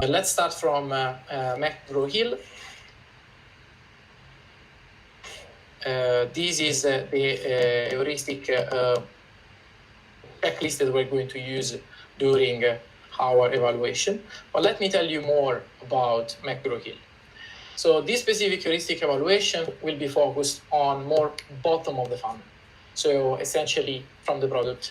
Let's start from McGraw Hill. This is the heuristic checklist that we're going to use during our evaluation. But let me tell you more about McGraw Hill. So this specific heuristic evaluation will be focused on more bottom of the funnel. So essentially from the product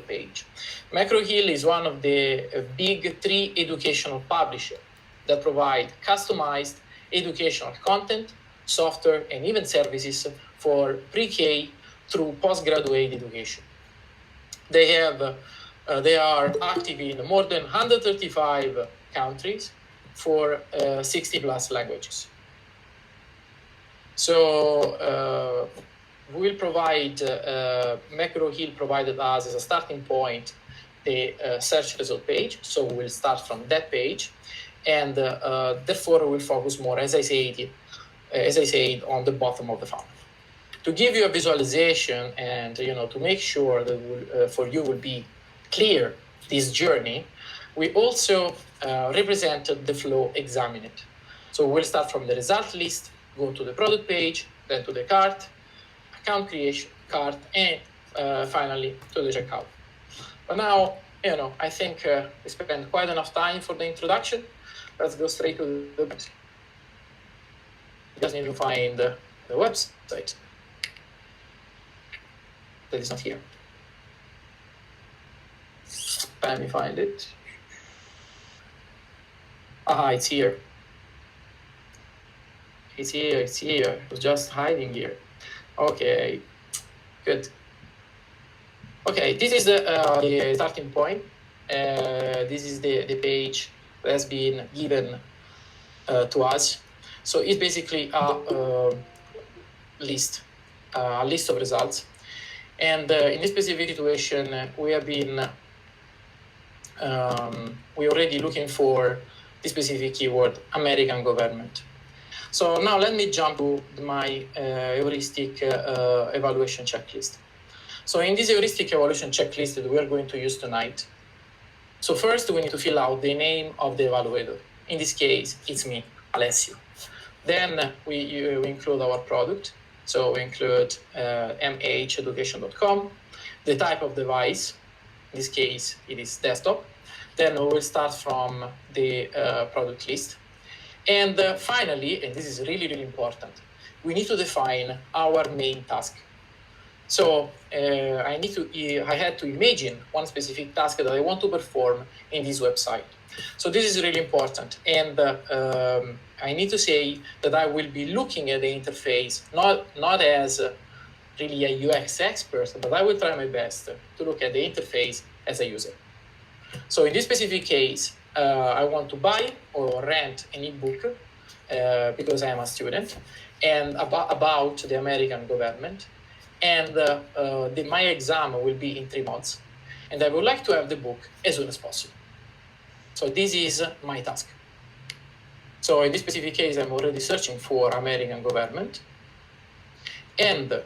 page. McGraw Hill is one of the big 3 educational publishers that provide customized educational content, software, and even services for pre-K through postgraduate education. They are active in more than 135 countries for 60 plus languages. So we'll provide, McGraw Hill provided us as a starting point the search result page. So we'll start from that page, and therefore we'll focus more, as I said, on the bottom of the funnel. To give you a visualization and to make sure that for you will be clear this journey, we also represented the flow examined. So we'll start from the result list, go to the product page, then to the cart, account creation, cart, and finally to the checkout. But now, I think we spent quite enough time for the introduction. Let's go straight to the website. You just need to find the website. That is not here. Let me find it. Aha, it's here. It's here. It was just hiding here. Okay, good. Okay, this is the starting point. This is the page that has been given to us. So it's basically a list of results. And in this specific situation, we have been we're already looking for the specific keyword, American government. So now let me jump to my heuristic evaluation checklist. So in this heuristic evaluation checklist that we are going to use tonight, so first we need to fill out the name of the evaluator. In this case, it's me, Alessio. Then we include our product. So we include mheducation.com, the type of device. In this case, it is desktop. Then we will start from the product list. And finally, and this is really, really important, we need to define our main task. So I had to imagine one specific task that I want to perform in this website. So this is really important. And I need to say that I will be looking at the interface, not as really a UX expert, but I will try my best to look at the interface as a user. So in this specific case, I want to buy or rent an ebook because I am a student, and about the American government. And my exam will be in 3 months, and I would like to have the book as soon as possible. So this is my task. So in this specific case, I'm already searching for American government. And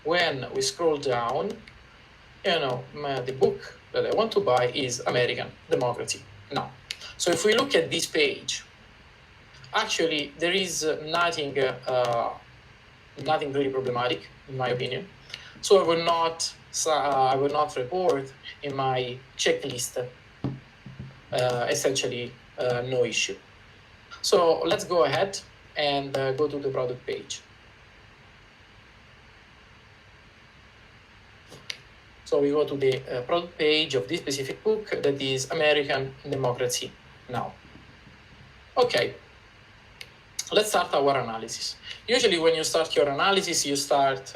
when we scroll down, the book that I want to buy is American Democracy Now. So if we look at this page, actually there is nothing really problematic in my opinion. So I will not report in my checklist essentially no issue. So let's go ahead and go to the product page. So we go to the product page of this specific book that is American Democracy Now. Okay, let's start our analysis. Usually when you start your analysis, you start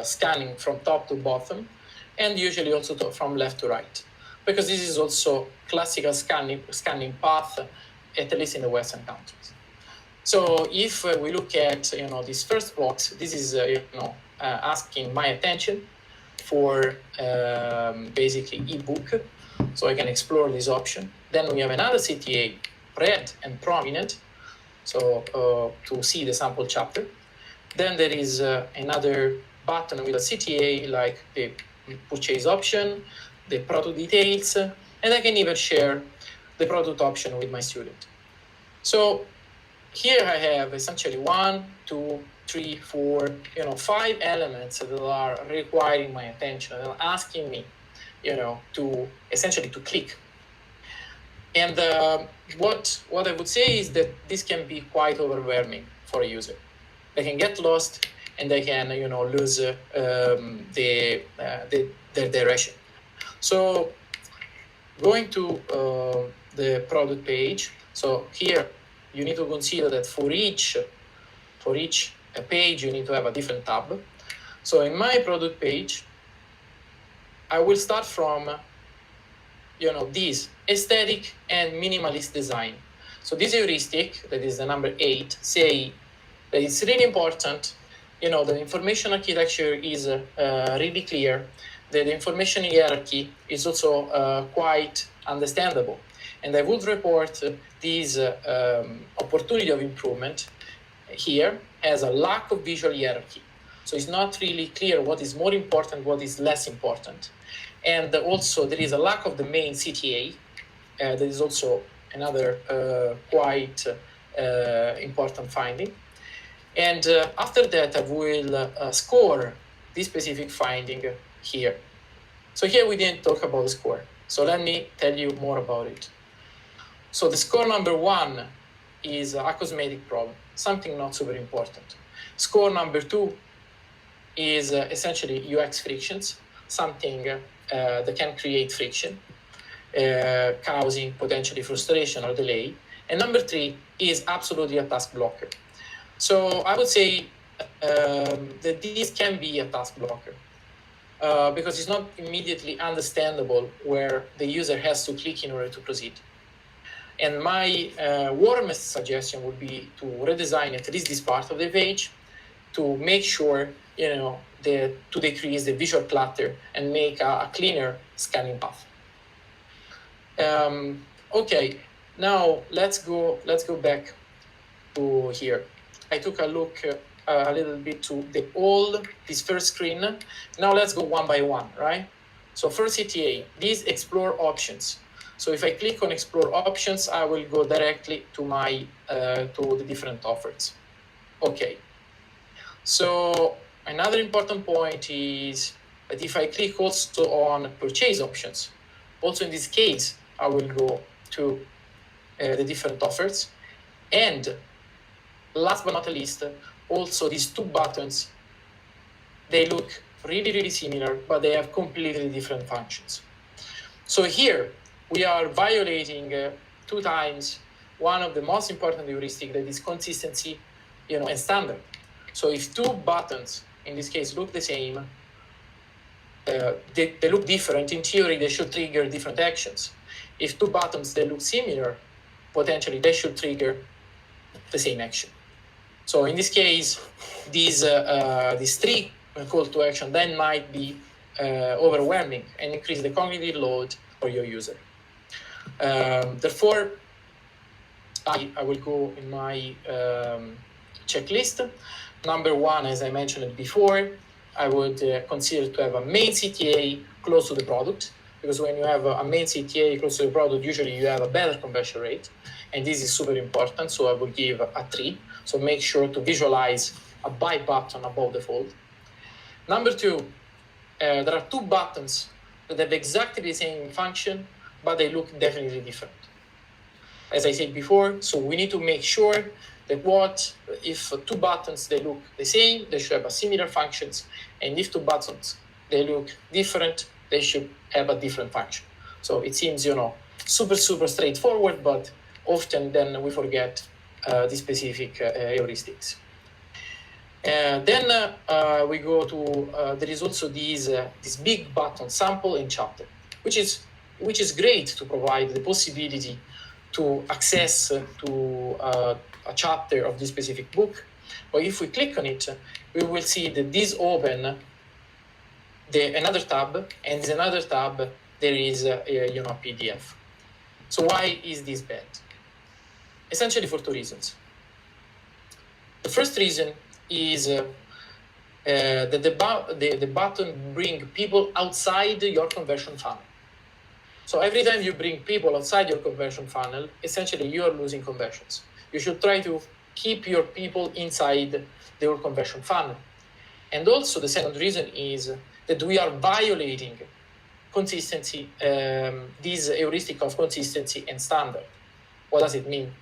scanning from top to bottom, and usually also from left to right, because this is also classical scanning path, at least in the Western countries. So if we look at this first box, this is asking my attention for basically ebook, so I can explore this option. Then we have another CTA, red and prominent, so to see the sample chapter. Then there is another button with a CTA like the purchase option, the product details, and I can even share the product option with my student. So here I have essentially 1, 2, 3, 4, 5 elements that are requiring my attention and asking me, to essentially to click. And what I would say is that this can be quite overwhelming for a user. They can get lost and they can, lose their direction. So going to the product page. So here you need to consider that for each page you need to have a different tab. So in my product page, I will start from this aesthetic and minimalist design. So this heuristic, that is the number 8, say that it's really important, the information architecture is really clear, that the information hierarchy is also quite understandable. And I would report this opportunity of improvement here as a lack of visual hierarchy. So it's not really clear what is more important, what is less important. And also there is a lack of the main CTA. That is also another quite important finding. And after that, I will score this specific finding here. So here we didn't talk about the score. So let me tell you more about it. So the score number 1 is a cosmetic problem, something not super important. Score number 2 is essentially UX frictions, something that can create friction, causing potentially frustration or delay. And number 3 is absolutely a task blocker. So I would say that this can be a task blocker because it's not immediately understandable where the user has to click in order to proceed. And my warmest suggestion would be to redesign at least this part of the page to make sure, to decrease the visual clutter and make a cleaner scanning path. Okay, now let's go back to here. I took a look a little bit to this first screen. Now let's go one by one, right? So first CTA, these explore options. So if I click on explore options, I will go directly to my to the different offers. Okay. So another important point is that if I click also on purchase options, also in this case, I will go to the different offers. And last but not least, also these two buttons, they look really, really similar, but they have completely different functions. So here we are violating 2 times one of the most important heuristic, that is consistency, and standard. So if 2 buttons, in this case, look the same, they look different. In theory, they should trigger different actions. If 2 buttons, they look similar, potentially they should trigger the same action. So in this case, these 3 call to action then might be overwhelming and increase the cognitive load for your user. Therefore, I will go in my checklist. Number 1, as I mentioned it before, I would consider to have a main CTA close to the product, because when you have a main CTA close to the product, usually you have a better conversion rate, and this is super important, so I will give a 3. So make sure to visualize a buy button above the fold. Number 2, there are 2 buttons that have exactly the same function, but they look definitely different. As I said before, so we need to make sure that if 2 buttons, they look the same, they should have a similar functions, and if 2 buttons, they look different, they should have a different function. So it seems, super, super straightforward, but often then we forget the specific heuristics. Then we go to, there is also this big button, sample and chapter, which is great to provide the possibility to access to a chapter of this specific book. But if we click on it, we will see that this open another tab, and in another tab there is a PDF. So why is this bad? Essentially for 2 reasons. The first reason is that the button bring people outside your conversion funnel. So every time you bring people outside your conversion funnel, essentially you are losing conversions. You should try to keep your people inside your conversion funnel. And also the second reason is that we are violating consistency, this heuristic of consistency and standard. What does it mean?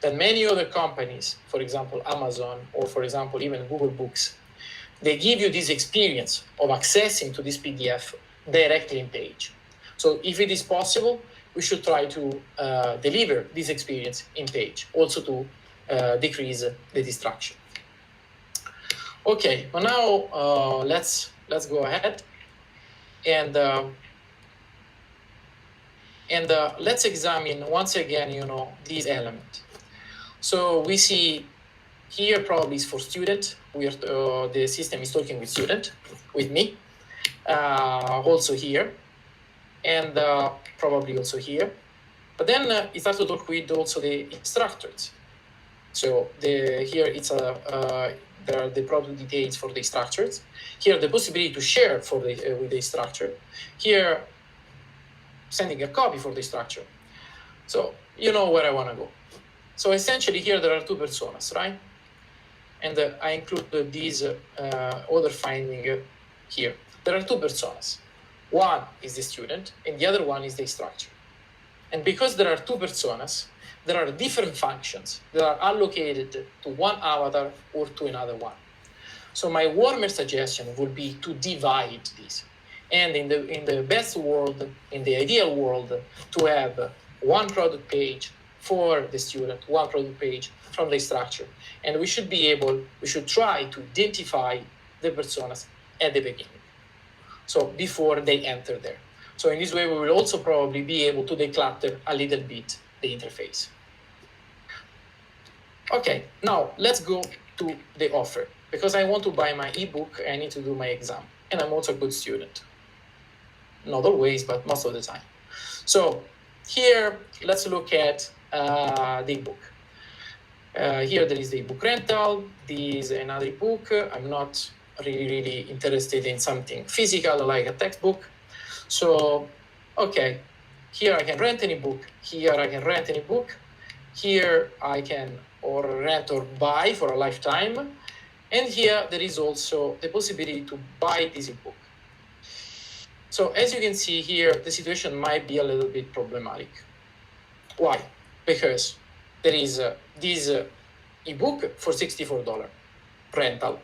That many other companies, for example, Amazon, or for example, even Google Books, they give you this experience of accessing to this PDF directly in page. So if it is possible, we should try to deliver this experience in page, also to decrease the distraction. Okay, but now let's go ahead and let's examine once again, this element. So we see here probably is for student. The system is talking with student, with me, also here, and probably also here. But then it starts to talk with also the instructors. So here it's there are the product details for the instructors. Here the possibility to share with the instructor. Here sending a copy for the structure. So you know where I want to go. So essentially here there are two personas, right? And I include these other finding here. There are two personas. One is the student and the other one is the instructor. And because there are two personas, there are different functions that are allocated to one avatar or to another one. So my warmer suggestion would be to divide these. And in the best world, in the ideal world, to have one product page for the student, one product page from the instructor. And we should try to identify the personas at the beginning. So before they enter there. So in this way, we will also probably be able to declutter a little bit the interface. Okay, now let's go to the offer. Because I want to buy my ebook, I need to do my exam. And I'm also a good student. Not always, but most of the time. So here, let's look at the ebook. Here there is the ebook rental. This is another ebook. I'm not really interested in something physical like a textbook. So, okay, here I can rent an ebook. Here I can rent an ebook. Here I can rent or buy for a lifetime. And here there is also the possibility to buy this ebook. So as you can see here, the situation might be a little bit problematic. Why? Because there is this ebook for $64 rental,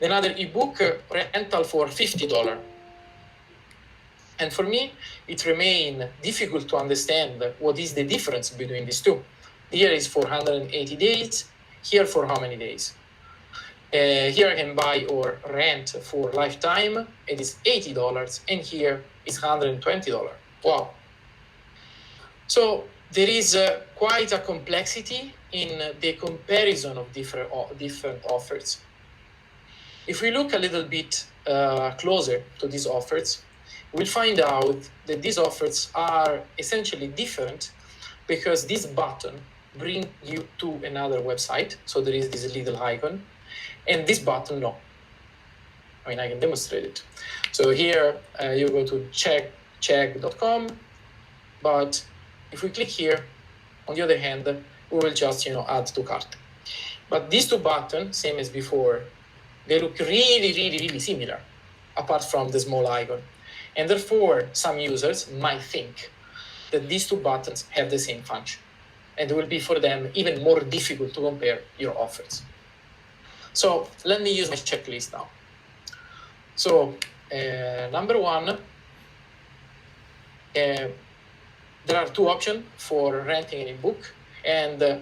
another ebook rental for $50. And for me, it remains difficult to understand what is the difference between these two. Here is for 180 days, here for how many days? Here I can buy or rent for lifetime, it is $80, and here is $120. Wow. So there is quite a complexity in the comparison of different offers. If we look a little bit closer to these offers, we'll find out that these offers are essentially different because this button brings you to another website. So there is this little icon. And this button, no. I mean, I can demonstrate it. So here you go to check.com, but if we click here, on the other hand, we will just add to cart. But these two buttons, same as before, they look really similar, apart from the small icon. And therefore, some users might think that these two buttons have the same function. And it will be for them even more difficult to compare your offers. So let me use my checklist now. So number one, there are two options for renting an ebook. And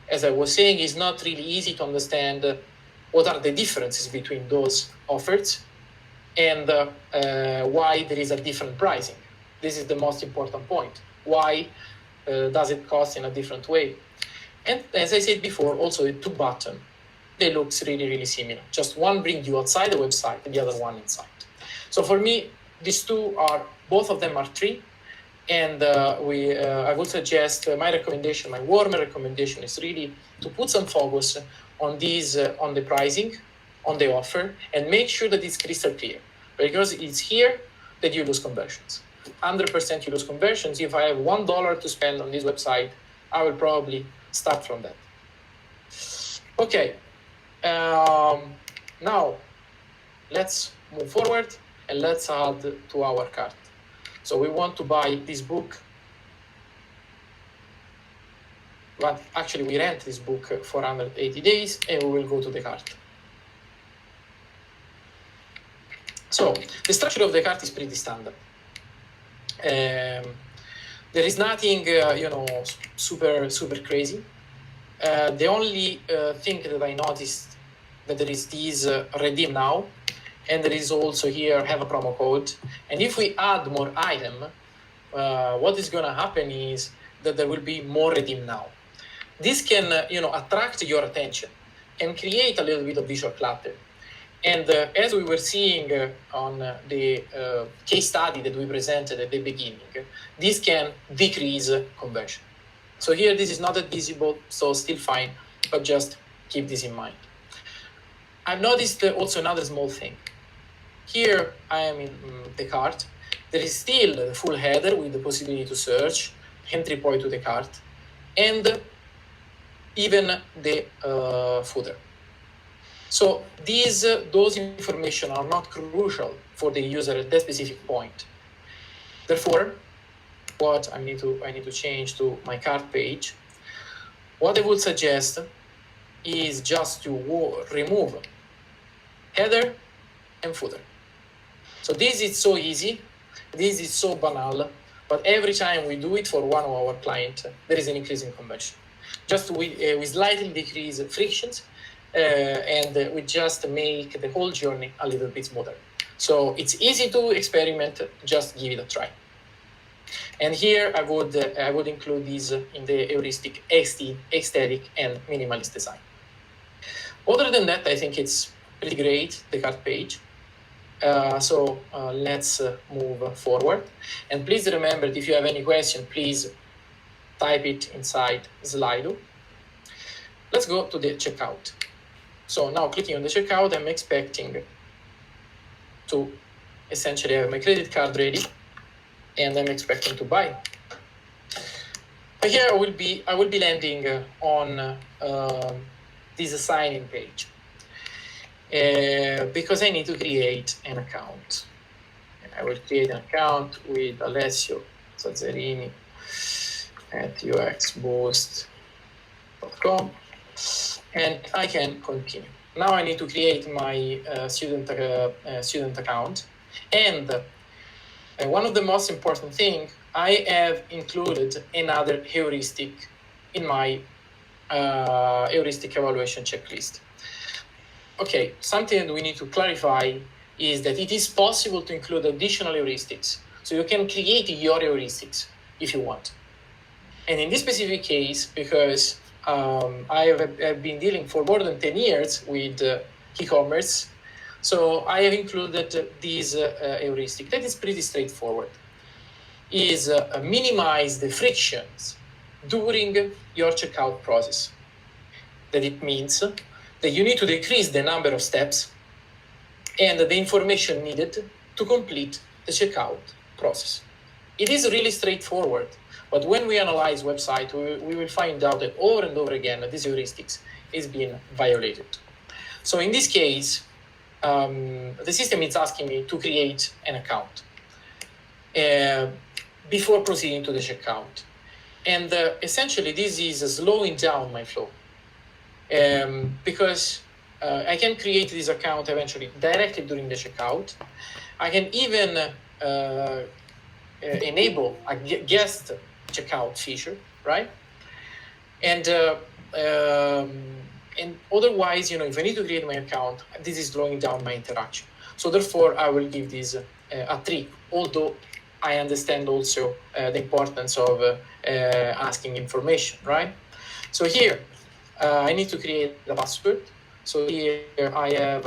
as I was saying, it's not really easy to understand what are the differences between those offers and why there is a different pricing. This is the most important point. Why does it cost in a different way? And as I said before, also the two buttons. They look really similar. Just one brings you outside the website and the other one inside. So for me, these two both of them are free. And I would suggest my warmer recommendation is really to put some focus on on the pricing, on the offer, and make sure that it's crystal clear. Because it's here that you lose conversions. 100% you lose conversions. If I have $1 to spend on this website, I will probably start from that. Okay, now let's move forward and let's add to our cart. So we want to buy this book, but actually we rent this book for 180 days and we will go to the cart. So the structure of the cart is pretty standard. There is nothing, super crazy. The only thing that I noticed that there is this redeem now, and there is also here have a promo code. And if we add more item, what is going to happen is that there will be more redeem now. This can, attract your attention and create a little bit of visual clutter. And as we were seeing on the case study that we presented at the beginning, this can decrease conversion. So here, this is not that visible, so still fine, but just keep this in mind. I've noticed also another small thing. Here, I am in the cart. There is still the full header with the possibility to search, entry point to the cart, and even the footer. So those information are not crucial for the user at that specific point. Therefore, what I need to change to my cart page, what I would suggest is just to remove header and footer. So this is so easy, this is so banal, but every time we do it for one of our clients, there is an increase in conversion. Just we slightly decrease frictions, and we just make the whole journey a little bit smoother. So it's easy to experiment, just give it a try. And here I would include these in the heuristic, aesthetic, and minimalist design. Other than that, I think it's pretty great, the cart page. So let's move forward. And please remember, if you have any question, please type it inside Slido. Let's go to the checkout. So now clicking on the checkout, I'm expecting to essentially have my credit card ready, and I'm expecting to buy. Here I will be landing on this sign-in page because I need to create an account. And I will create an account with Alessio Zazzarini at UXBooost.com. And I can continue. Now I need to create my student account. And one of the most important things, I have included another heuristic in my heuristic evaluation checklist. Okay, something that we need to clarify is that it is possible to include additional heuristics. So you can create your heuristics if you want. And in this specific case, because I have been dealing for more than 10 years with e-commerce, so I have included this heuristic that is pretty straightforward. Is minimize the frictions during your checkout process. That it means that you need to decrease the number of steps and the information needed to complete the checkout process. It is really straightforward. But when we analyze website, we will find out that over and over again, this heuristics is being violated. So in this case, the system is asking me to create an account before proceeding to the checkout. And essentially, this is slowing down my flow because I can create this account eventually directly during the checkout. I can even enable a guest checkout feature, right? And otherwise, if I need to create my account, this is slowing down my interaction. So therefore, I will give this a 3, although I understand also the importance of asking information, right? So here, I need to create the password. So here I have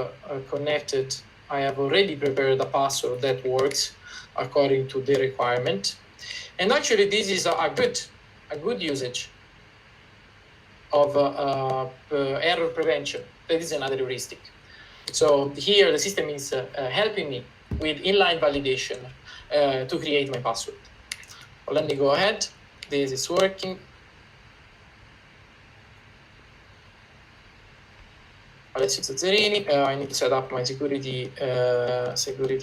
I have already prepared a password that works according to the requirement. And actually, this is a good usage of error prevention. That is another heuristic. So here, the system is helping me with inline validation to create my password. Well, let me go ahead. This is working. Alessio Zazzarini. I need to set up my security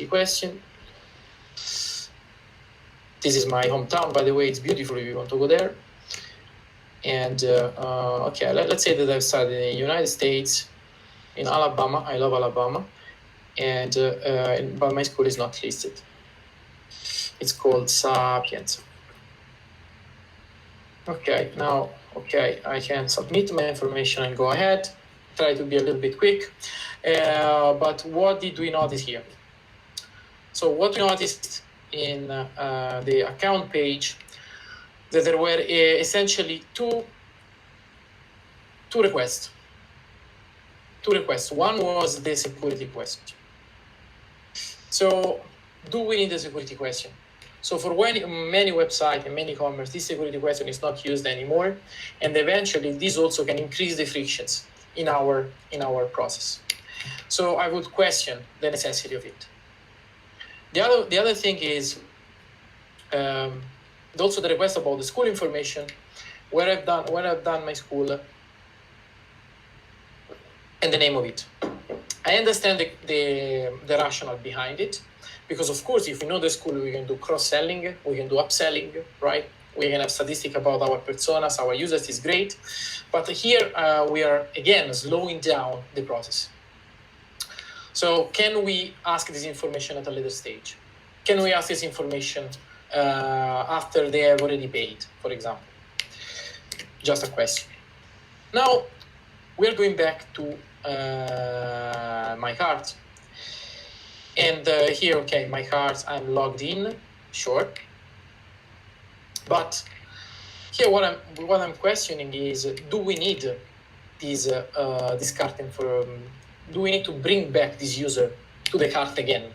question. This is my hometown, by the way. It's beautiful if you want to go there. And okay, let's say that I've studied in the United States, in Alabama. I love Alabama, but my school is not listed. It's called Sapienza. Okay, now, okay, I can submit my information and go ahead. Try to be a little bit quick. But what did we notice here? So what we noticed in the account page, that there were essentially two requests. One was the security question. So do we need a security question? So for many websites and many commerce, this security question is not used anymore, and eventually this also can increase the frictions in our process. So I would question the necessity of it. The other thing is also the request about the school information, where I've done my school, and the name of it. I understand the rationale behind it, because of course, if we know the school, we can do cross-selling, we can do upselling, right? We can have statistics about our personas, our users is great. But here we are, again, slowing down the process. So can we ask this information at a later stage? Can we ask this information after they have already paid, for example? Just a question. Now, we're going back to my cards. And here, okay, my cards, I'm logged in, sure. But here, what I'm questioning is, do we need this card do we need to bring back this user to the cart again?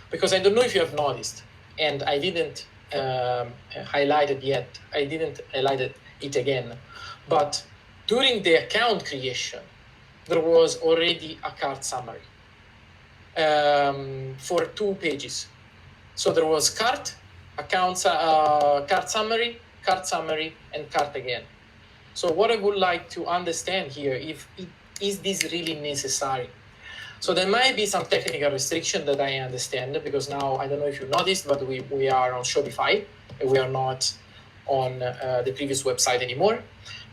Because I don't know if you have noticed, and I didn't highlight it yet. I didn't highlight it again. But during the account creation, there was already a cart summary for 2 pages. So there was cart, cart summary, and cart again. So what I would like to understand here, is this really necessary? So there might be some technical restriction that I understand, because now, I don't know if you noticed, but we are on Shopify, and we are not on the previous website anymore.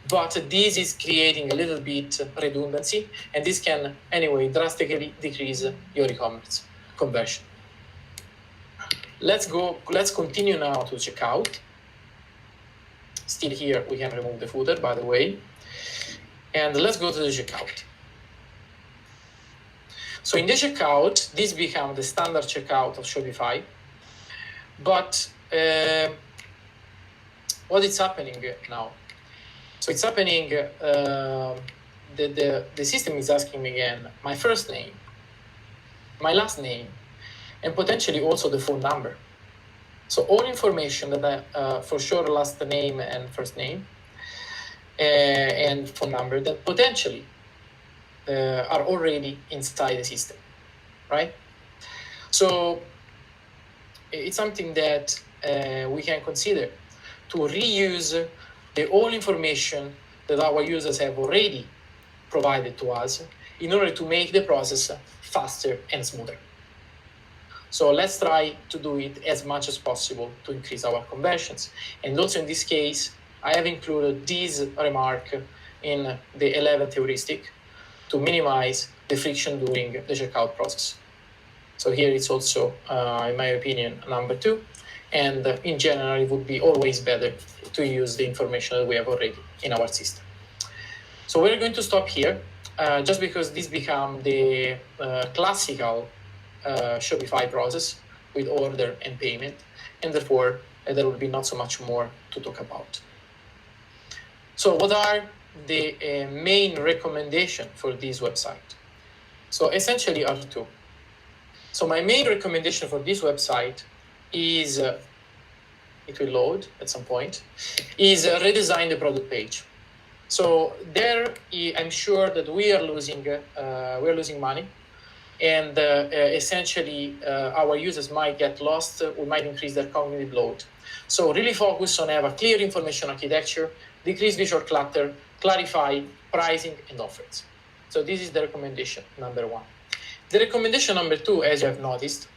But this is creating a little bit redundancy, and this can, anyway, drastically decrease your e-commerce conversion. Let's continue now to checkout. Still here, we can remove the footer, by the way. And let's go to the checkout. So in the checkout, this becomes the standard checkout of Shopify. But what is happening now? So it's happening, the system is asking me again, my first name, my last name, and potentially also the phone number. So all information that for sure last name and first name, and phone number that potentially are already inside the system, right? So it's something that we can consider to reuse the all information that our users have already provided to us in order to make the process faster and smoother. So let's try to do it as much as possible to increase our conversions. And also in this case, I have included this remark in the 11th heuristic to minimize the friction during the checkout process. So here it's also, in my opinion, number 2. And in general, it would be always better to use the information that we have already in our system. So we're going to stop here, just because this becomes the classical Shopify process with order and payment, and therefore there will be not so much more to talk about. So what are the main recommendations for this website? So essentially are 2. So my main recommendation for this website is, it will load at some point, is redesign the product page. So there, I'm sure that we are losing money and essentially our users might get lost, we might increase their cognitive load. So really focus on have a clear information architecture, decrease visual clutter, clarify pricing and offers. So this is the recommendation number one. The recommendation number two, as you have noticed,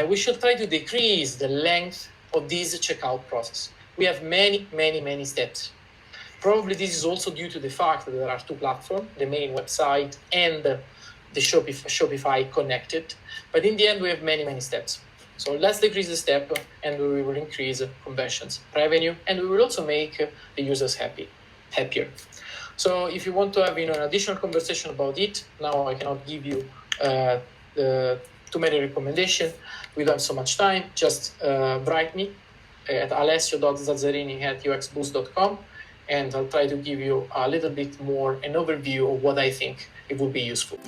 we should try to decrease the length of this checkout process. We have many steps. Probably this is also due to the fact that there are two platforms, the main website and the Shopify connected. But in the end, we have many steps. So let's decrease the step and we will increase conversions, revenue, and we will also make the users happier. So if you want to have an additional conversation about it, now I cannot give you too many recommendations. We don't have so much time. Just write me at alessio.zazzarini@uxboost.com, and I'll try to give you a little bit more an overview of what I think it would be useful.